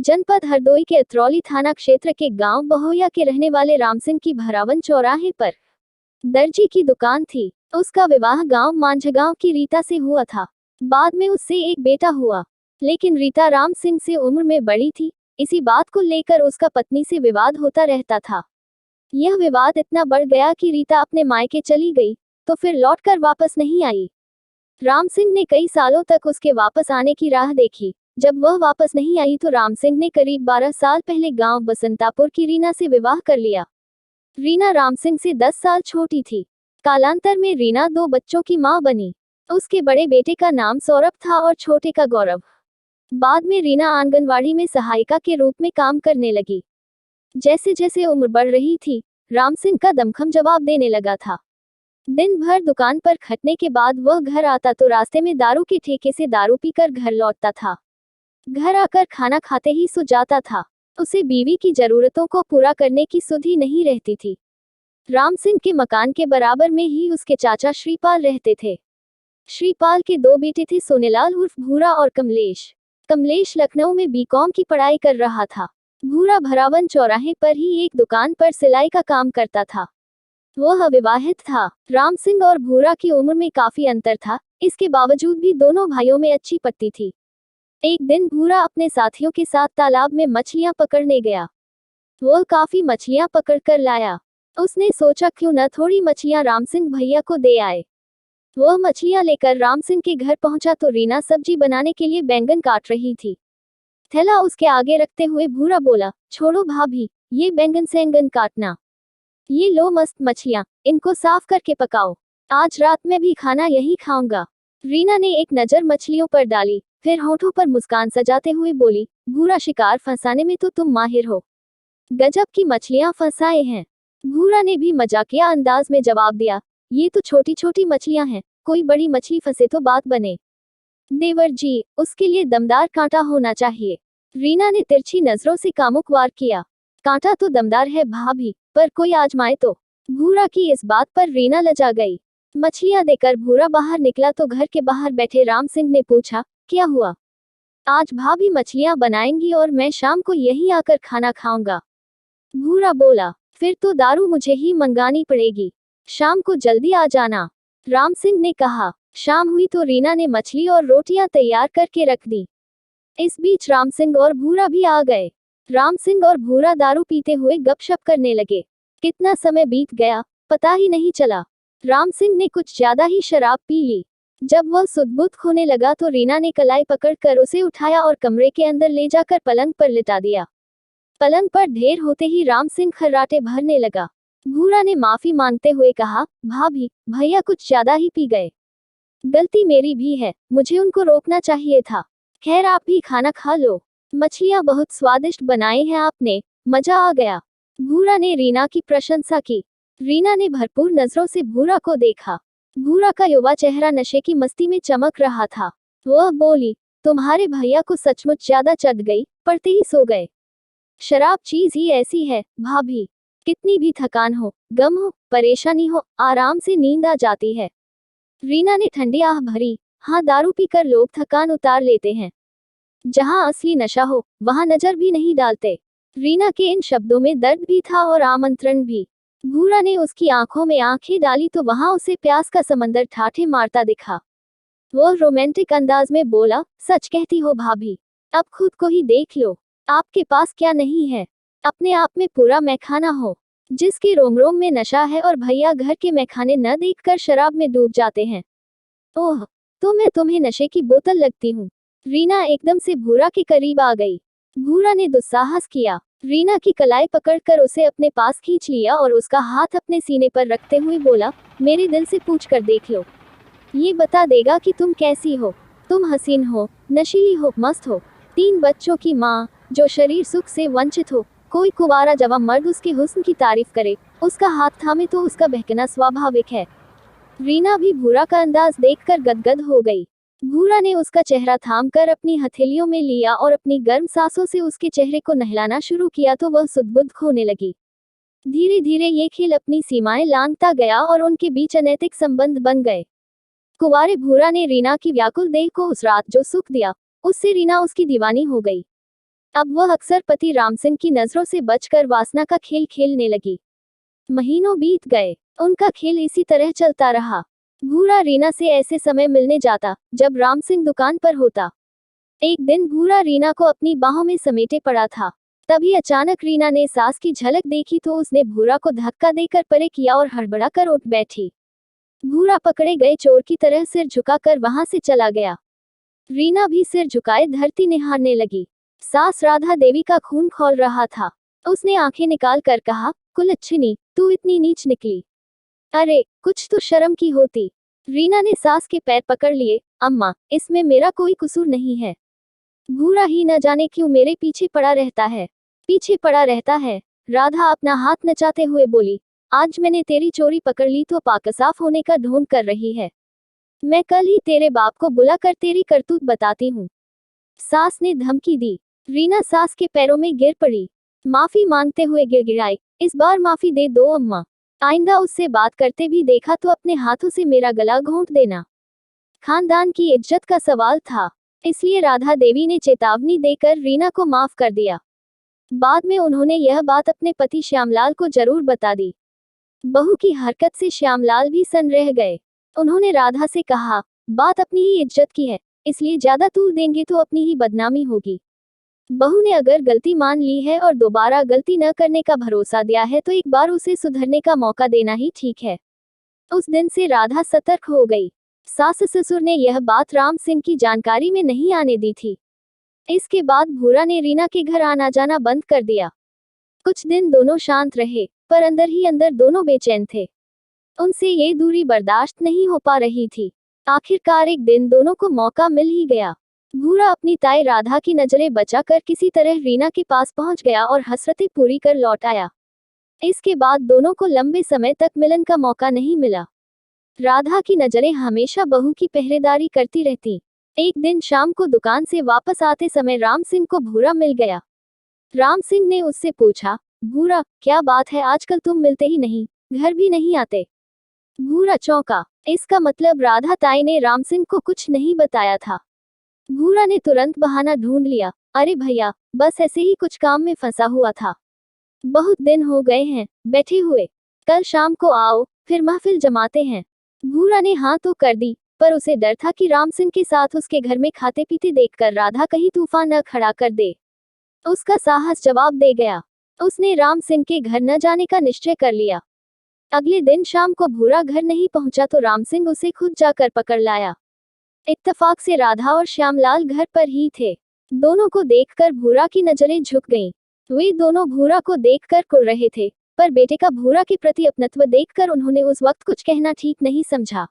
जनपद हरदोई के अतरौली थाना क्षेत्र के गांव बहोया के रहने वाले राम सिंह की भरावन चौराहे पर दर्जी की दुकान थी। उसका विवाह गांव मांझगांव की रीता से हुआ था। बाद में उससे एक बेटा हुआ, लेकिन रीता राम सिंह से उम्र में बड़ी थी। इसी बात को लेकर उसका पत्नी से विवाद होता रहता था। यह विवाद इतना बढ़ गया कि रीता अपने मायके चली गई, तो फिर लौटकर वापस नहीं आई। राम सिंह ने कई सालों तक उसके वापस आने की राह देखी। जब वह वापस नहीं आई तो राम सिंह ने करीब 12 साल पहले गांव बसंतापुर की रीना से विवाह कर लिया। रीना राम सिंह से 10 साल छोटी थी। कालांतर में रीना 2 बच्चों की मां बनी। उसके बड़े बेटे का नाम सौरभ था और छोटे का गौरव। बाद में रीना आंगनवाड़ी में सहायिका के रूप में काम करने लगी। जैसे जैसे उम्र बढ़ रही थी, राम सिंह का दमखम जवाब देने लगा था। दिन भर दुकान पर खटने के बाद वह घर आता तो रास्ते में दारू के ठेके से दारू पीकर घर लौटता था। घर आकर खाना खाते ही सो जाता था। उसे बीवी की जरूरतों को पूरा करने की सुध ही नहीं रहती थी। राम सिंह के मकान के बराबर में ही उसके चाचा श्रीपाल रहते थे। श्रीपाल के 2 बेटे थे, सोनेलाल उर्फ भूरा और कमलेश। कमलेश लखनऊ में बीकॉम की पढ़ाई कर रहा था। भूरा भरावन चौराहे पर ही एक दुकान पर सिलाई का काम करता था। वह अविवाहित था। राम सिंह और भूरा की उम्र में काफी अंतर था, इसके बावजूद भी दोनों भाइयों में अच्छी पटती थी। एक दिन भूरा अपने साथियों के साथ तालाब में मछलियां पकड़ने गया। वह काफी मछलियां पकड़कर लाया। उसने सोचा क्यों न थोड़ी मछलियां राम सिंह भैया को दे आए। वह मछलियां लेकर राम सिंह के घर पहुंचा तो रीना सब्जी बनाने के लिए बैंगन काट रही थी। थैला उसके आगे रखते हुए भूरा बोला, छोड़ो भाभी, ये बैंगन सैंगन काटना। ये लो मस्त मछलियां, इनको साफ करके पकाओ। आज रात में भी खाना यही खाऊंगा। रीना ने एक नजर मछलियों पर डाली, फिर होठों पर मुस्कान सजाते हुए बोली, भूरा शिकार फंसाने में तो तुम माहिर हो। गजब की मछलियां फंसाए हैं। भूरा ने भी मजाकिया अंदाज में जवाब दिया, ये तो छोटी छोटी मछलियां हैं, कोई बड़ी मछली फंसे तो बात बने। देवर जी, उसके लिए दमदार कांटा होना चाहिए। रीना ने तिरछी नजरों से कामुक वार किया। कांटा तो दमदार है भाभी, पर कोई आजमाए तो। भूरा की इस बात पर रीना लजा गई। मछलियां देकर भूरा बाहर निकला तो घर के बाहर बैठे राम सिंह ने पूछा, क्या हुआ? आज भाभी मछलियां बनाएंगी और मैं शाम को यहीं आकर खाना खाऊंगा। भूरा बोला, फिर तो दारू मुझे ही मंगानी पड़ेगी। शाम को जल्दी आ जाना। राम सिंह ने कहा। शाम हुई तो रीना ने मछली और रोटियां तैयार करके रख दी। इस बीच राम सिंह और भूरा भी आ गए। राम सिंह और भूरा दारू पीते हुए गपशप करने लगे। कितना समय बीत गया, पता ही नहीं चला। राम सिंह ने कुछ ज्यादा ही शराब पी ली। जब वह सुध-बुध खोने लगा तो रीना ने कलाई पकड़कर उसे उठाया और कमरे के अंदर ले जाकर पलंग पर लिटा दिया। पलंग पर ढेर होते ही राम सिंह खर्राटे भरने लगा। भूरा ने माफी मांगते हुए कहा, भाभी, भैया कुछ ज्यादा ही पी गए। गलती मेरी भी है, मुझे उनको रोकना चाहिए था। खैर आप भी खाना खा लो। मछलियां बहुत स्वादिष्ट बनाई हैं आपने, मजा आ गया। भूरा ने रीना की प्रशंसा की। रीना ने भरपूर नजरों से भूरा को देखा। भूरा का युवा चेहरा नशे की मस्ती में चमक रहा था। वह बोली, तुम्हारे भैया को सचमुच ज्यादा चढ़ गई, पड़ते ही सो गए। शराब चीज ही ऐसी है भाभी, कितनी भी थकान हो, गम हो, परेशानी हो, आराम से नींद आ जाती है। रीना ने ठंडी आह भरी, हाँ दारू पीकर लोग थकान उतार लेते हैं। जहाँ असली नशा हो, वहाँ नजर भी नहीं डालते। रीना के इन शब्दों में दर्द भी था और आमंत्रण भी। भूरा ने उसकी आंखों में आंखें डाली तो वहां उसे प्यास का समंदर ठाठे मारता दिखा। वह रोमांटिक अंदाज में बोला, सच कहती हो भाभी, अब खुद को ही देख लो, आपके पास क्या नहीं है। अपने आप में पूरा मैखाना हो, जिसके रोम रोम में नशा है, और भैया घर के मैखाने न देखकर शराब में डूब जाते हैं। ओह, तो मैं तुम्हें नशे की बोतल लगती हूँ। रीना एकदम से भूरा के करीब आ गई। भूरा ने दुस्साहस किया। रीना की कलाई पकड़कर उसे अपने पास खींच लिया और उसका हाथ अपने सीने पर रखते हुए बोला, मेरे दिल से पूछ कर देख लो, ये बता देगा कि तुम कैसी हो। तुम हसीन हो, नशीली हो, मस्त हो, 3 बच्चों की माँ, जो शरीर सुख से वंचित हो। कोई कुंवारा जवान मर्द उसके हुस्न की तारीफ करे, उसका हाथ थामे तो उसका बहकना स्वाभाविक है। रीना भी भूरा का अंदाज देखकर गदगद हो गई। भूरा ने उसका चेहरा थामकर अपनी हथेलियों में लिया और अपनी गर्म सांसों से उसके चेहरे को नहलाना शुरू किया तो वह सुध-बुध खोने लगी। धीरे धीरे ये खेल अपनी सीमाएं लांघता गया और उनके बीच अनैतिक संबंध बन गए। कुंवारे भूरा ने रीना की व्याकुल देह को उस रात जो सुख दिया, उससे रीना उसकी दीवानी हो गई। अब वह अक्सर पति राम सिंह की नजरों से बचकर वासना का खेल खेलने लगी। महीनों बीत गए, उनका खेल इसी तरह चलता रहा। भूरा रीना से ऐसे समय मिलने जाता जब राम सिंह दुकान पर होता। एक दिन भूरा रीना को अपनी बाहों में समेटे पड़ा था। तभी अचानक रीना ने सास की झलक देखी तो उसने भूरा को धक्का देकर परे किया और हड़बड़ा कर उठ बैठी। भूरा पकड़े गए चोर की तरह सिर झुकाकर वहां से चला गया। रीना भी सिर झुकाए धरती निहारने लगी। सास राधा देवी का खून खौल रहा था। उसने आंखें निकाल कर कहा, कुलच्छनी, तू इतनी नीच निकली। अरे, कुछ तो शर्म की होती। रीना ने सास के पैर पकड़ लिए। अम्मा, इसमें मेरा कोई कसूर नहीं है। भूरा ही न जाने क्यों मेरे पीछे पड़ा रहता है। पीछे पड़ा रहता है। राधा अपना हाथ नचाते हुए बोली, आज मैंने तेरी चोरी पकड़ ली तो पाकसाफ होने का ढोंग कर रही है। मैं कल ही तेरे बाप को बुलाकर तेरी करतूत बताती हूँ। सास ने धमकी दी। रीना सास के पैरों में गिर पड़ी। माफी मांगते हुए गिड़गिड़ाई, इस बार माफी दे दो अम्मा। आइंदा उससे बात करते भी देखा तो अपने हाथों से मेरा गला घोंट देना। खानदान की इज्जत का सवाल था, इसलिए राधा देवी ने चेतावनी देकर रीना को माफ कर दिया। बाद में उन्होंने यह बात अपने पति श्यामलाल को जरूर बता दी। बहू की हरकत से श्यामलाल भी सन रह गए। उन्होंने राधा से कहा, बात अपनी ही इज्जत की है, इसलिए ज्यादा तूल देंगे तो अपनी ही बदनामी होगी। बहू ने अगर गलती मान ली है और दोबारा गलती न करने का भरोसा दिया है तो एक बार उसे सुधरने का मौका देना ही ठीक है। उस दिन से राधा सतर्क हो गई। सास ससुर ने यह बात राम सिंह की जानकारी में नहीं आने दी थी। इसके बाद भूरा ने रीना के घर आना जाना बंद कर दिया। कुछ दिन दोनों शांत रहे, पर अंदर ही अंदर दोनों बेचैन थे। उनसे ये दूरी बर्दाश्त नहीं हो पा रही थी। आखिरकार एक दिन दोनों को मौका मिल ही गया। भूरा अपनी ताई राधा की नजरें बचाकर किसी तरह रीना के पास पहुंच गया और हसरतें पूरी कर लौट आया। इसके बाद दोनों को लंबे समय तक मिलन का मौका नहीं मिला। राधा की नजरें हमेशा बहू की पहरेदारी करती रहती। एक दिन शाम को दुकान से वापस आते समय राम सिंह को भूरा मिल गया। राम सिंह ने उससे पूछा, भूरा, क्या बात है, आजकल तुम मिलते ही नहीं, घर भी नहीं आते। भूरा चौंका। इसका मतलब राधा ताई ने राम सिंह को कुछ नहीं बताया था। भूरा ने तुरंत बहाना ढूंढ लिया, अरे भैया, बस ऐसे ही कुछ काम में फंसा हुआ था। बहुत दिन हो गए हैं बैठे हुए, कल शाम को आओ, फिर महफिल जमाते हैं। भूरा ने हाँ तो कर दी, पर उसे डर था कि राम सिंह के साथ उसके घर में खाते पीते देखकर राधा कहीं तूफान न खड़ा कर दे। उसका साहस जवाब दे गया। उसने राम सिंह के घर न जाने का निश्चय कर लिया। अगले दिन शाम को भूरा घर नहीं पहुंचा तो राम सिंह उसे खुद जाकर पकड़ लाया। इत्तेफाक से राधा और श्यामलाल घर पर ही थे। दोनों को देखकर भूरा की नजरें झुक गईं। वे दोनों भूरा को देखकर कुड़ रहे थे, पर बेटे का भूरा के प्रति अपनत्व देखकर उन्होंने उस वक्त कुछ कहना ठीक नहीं समझा।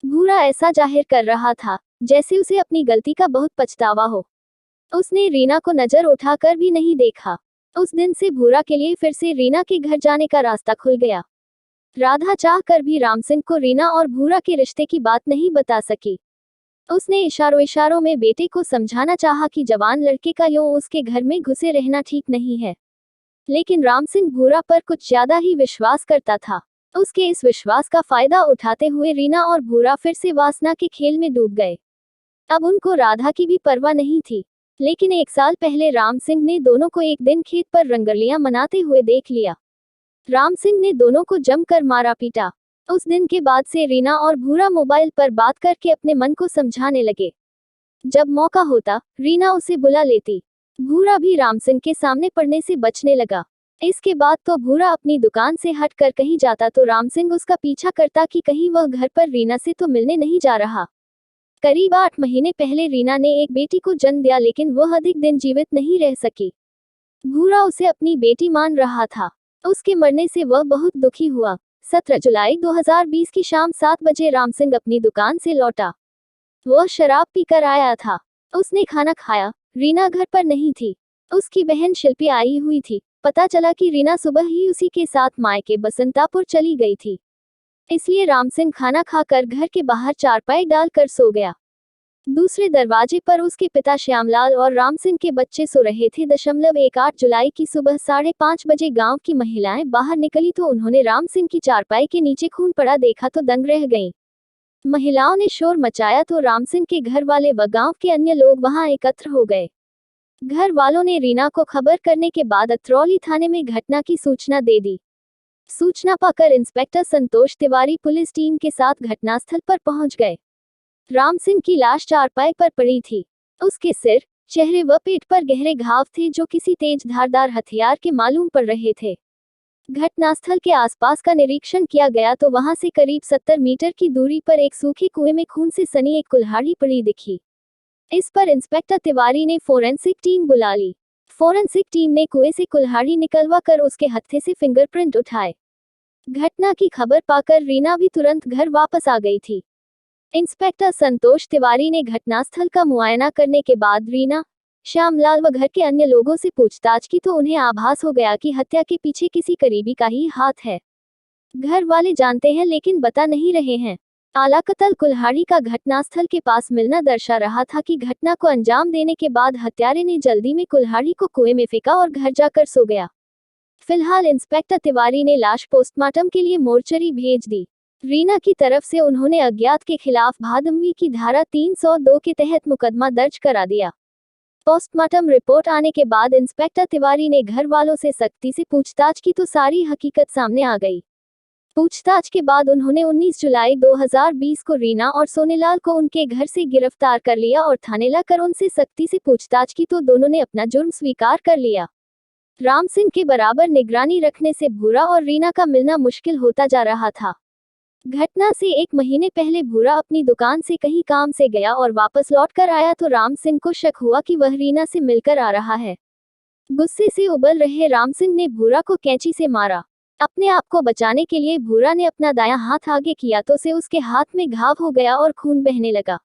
भूरा ऐसा जाहिर कर रहा था जैसे उसे अपनी गलती का बहुत पछतावा हो। उसने रीना को नजर उठाकर भी नहीं देखा। उस दिन से भूरा के लिए फिर से रीना के घर जाने का रास्ता खुल गया। राधा चाहकर भी राम सिंह को रीना और भूरा के रिश्ते की बात नहीं बता सकी। उसने इशारों इशारों में बेटे को समझाना चाहा कि जवान लड़के का यूं उसके घर में घुसे रहना ठीक नहीं है, लेकिन राम सिंह भूरा पर कुछ ज्यादा ही विश्वास करता था। उसके इस विश्वास का फायदा उठाते हुए रीना और भूरा फिर से वासना के खेल में डूब गए। अब उनको राधा की भी परवाह नहीं थी, लेकिन एक साल पहले राम सिंह ने दोनों को एक दिन खेत पर रंगरलियां मनाते हुए देख लिया। राम सिंह ने दोनों को जमकर मारा पीटा। उस दिन के बाद से रीना और भूरा मोबाइल पर बात करके अपने मन को समझाने लगे। जब मौका होता रीना उसे बुला लेती। भूरा भी राम सिंह के सामने पड़ने से बचने लगा। इसके बाद तो भूरा अपनी दुकान से हटकर कहीं जाता तो राम सिंह उसका पीछा करता कि कहीं वह घर पर रीना से तो मिलने नहीं जा रहा। करीब 8 महीने पहले रीना ने एक बेटी को जन्म दिया, लेकिन वह अधिक दिन जीवित नहीं रह सकी। भूरा उसे अपनी बेटी मान रहा था। उसके मरने से वह बहुत दुखी हुआ। 17 जुलाई 2020 की शाम 7 बजे राम सिंह अपनी दुकान से लौटा। वह शराब पीकर आया था। उसने खाना खाया। रीना घर पर नहीं थी। उसकी बहन शिल्पी आई हुई थी। पता चला कि रीना सुबह ही उसी के साथ मायके बसंतापुर चली गई थी। इसलिए राम सिंह खाना खाकर घर के बाहर चारपाई डालकर सो गया। दूसरे दरवाजे पर उसके पिता श्यामलाल और राम सिंह के बच्चे सो रहे थे। 18 जुलाई की सुबह 5:30 बजे गांव की महिलाएं बाहर निकली तो उन्होंने राम सिंह की चारपाई के नीचे खून पड़ा देखा तो दंग रह गईं। महिलाओं ने शोर मचाया तो राम सिंह के घर वाले व गांव के अन्य लोग वहां एकत्र हो गए। घर वालों ने रीना को खबर करने के बाद अतरौली थाने में घटना की सूचना दे दी। सूचना पाकर इंस्पेक्टर संतोष तिवारी पुलिस टीम के साथ घटनास्थल पर पहुंच गए। राम सिंह की लाश चारपाई पर पड़ी थी। उसके सिर, चेहरे व पेट पर गहरे घाव थे जो किसी तेज धारदार हथियार के मालूम पड़ रहे थे। घटनास्थल के आसपास का निरीक्षण किया गया तो वहां से करीब 70 मीटर की दूरी पर एक सूखे कुएं में खून से सनी एक कुल्हाड़ी पड़ी दिखी। इस पर इंस्पेक्टर तिवारी ने फोरेंसिक टीम बुला ली। फोरेंसिक टीम ने कुएं से कुल्हाड़ी निकलवा कर उसके हत्थे से फिंगरप्रिंट उठाए। घटना की खबर पाकर रीना भी तुरंत घर वापस आ गई थी। इंस्पेक्टर संतोष तिवारी ने घटनास्थल का मुआयना करने के बाद रीना, श्यामलाल व घर के अन्य लोगों से पूछताछ की तो उन्हें आभास हो गया कि हत्या के पीछे किसी करीबी का ही हाथ है। घर वाले जानते हैं लेकिन बता नहीं रहे हैं। आलाकतल कुल्हाड़ी का घटनास्थल के पास मिलना दर्शा रहा था कि घटना को अंजाम देने के बाद हत्यारे ने जल्दी में कुल्हाड़ी को कुएं में फेंका और घर जाकर सो गया। फिलहाल इंस्पेक्टर तिवारी ने लाश पोस्टमार्टम के लिए मोर्चरी भेज दी। रीना की तरफ से उन्होंने अज्ञात के खिलाफ भादमवी की धारा 302 के तहत मुकदमा दर्ज करा दिया। पोस्टमार्टम रिपोर्ट आने के बाद इंस्पेक्टर तिवारी ने घर वालों से सख्ती से पूछताछ की तो सारी हकीकत सामने आ गई। पूछताछ के बाद उन्होंने 19 जुलाई 2020 को रीना और सोनेलाल को उनके घर से गिरफ्तार कर लिया और थाने लाकर उनसे सख्ती से पूछताछ की तो दोनों ने अपना जुर्म स्वीकार कर लिया। राम सिंह के बराबर निगरानी रखने से भूरा और रीना का मिलना मुश्किल होता जा रहा था। घटना से 1 महीने पहले भूरा अपनी दुकान से कहीं काम से गया और वापस लौटकर आया तो राम सिंह को शक हुआ कि वह रीना से मिलकर आ रहा है। गुस्से से उबल रहे राम सिंह ने भूरा को कैंची से मारा। अपने आप को बचाने के लिए भूरा ने अपना दायां हाथ आगे किया तो से उसके हाथ में घाव हो गया और खून बहने लगा।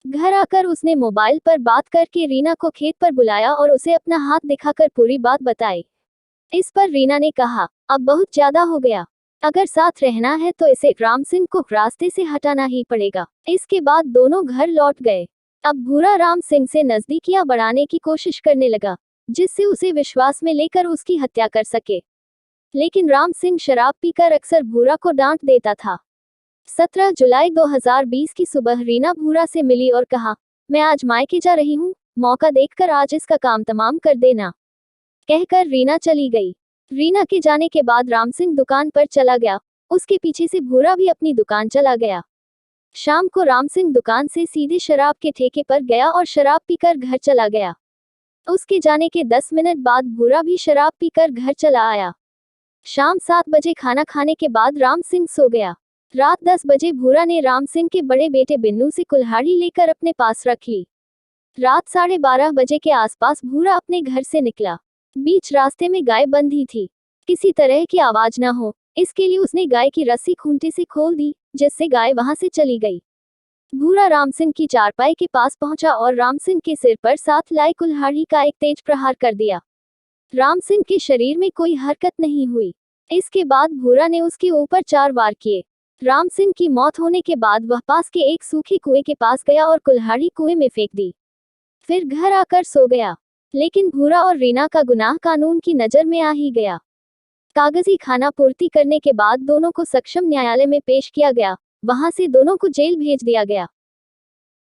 घर आकर उसने मोबाइल पर बात करके रीना को खेत पर बुलाया और उसे अपना हाथ दिखाकर पूरी बात बताई। इस पर रीना ने कहा, अब बहुत ज्यादा हो गया, अगर साथ रहना है तो इसे राम सिंह को रास्ते से हटाना ही पड़ेगा। इसके बाद दोनों घर लौट गए। अब भूरा राम सिंह से नजदीकियां बढ़ाने की कोशिश करने लगा, जिससे उसे विश्वास में लेकर उसकी हत्या कर सके। लेकिन राम सिंह शराब पीकर अक्सर भूरा को डांट देता था। 17 जुलाई 2020 की सुबह रीना भूरा से मिली और कहा, मैं आज मायके जा रही हूँ, मौका देखकर आज इसका काम तमाम कर देना। कहकर रीना चली गई। रीना के जाने के बाद राम सिंह दुकान पर चला गया। उसके पीछे से भूरा भी अपनी दुकान चला गया। शाम को राम सिंह दुकान से सीधे शराब के ठेके पर गया और शराब पीकर घर चला गया। उसके जाने के 10 मिनट बाद भूरा भी शराब पीकर घर चला आया। शाम 7 बजे खाना खाने के बाद राम सिंह सो गया। रात 10 बजे भूरा ने राम सिंह के बड़े बेटे बिन्नू से कुल्हाड़ी लेकर अपने पास रख ली। रात 12:30 बजे के आसपास भूरा अपने घर से निकला। बीच रास्ते में गाय बंधी थी। किसी तरह की आवाज न हो, इसके लिए उसने गाय की रस्सी खूंटे से खोल दी, जिससे गाय वहां से चली गई। भूरा राम सिंह की चारपाई के पास पहुंचा और राम सिंह के सिर पर साथ लाई कुल्हाड़ी का एक तेज प्रहार कर दिया। राम सिंह के शरीर में कोई हरकत नहीं हुई। इसके बाद भूरा ने उसके ऊपर 4 वार किए। राम सिंह की मौत होने के बाद वह पास के एक सूखे कुएं के पास गया और कुल्हाड़ी कुएं में फेंक दी। फिर घर आकर सो गया। लेकिन भूरा और रीना का गुनाह कानून की नजर में आ ही गया। कागजी खाना पूर्ति करने के बाद दोनों को सक्षम न्यायालय में पेश किया गया। वहां से दोनों को जेल भेज दिया गया।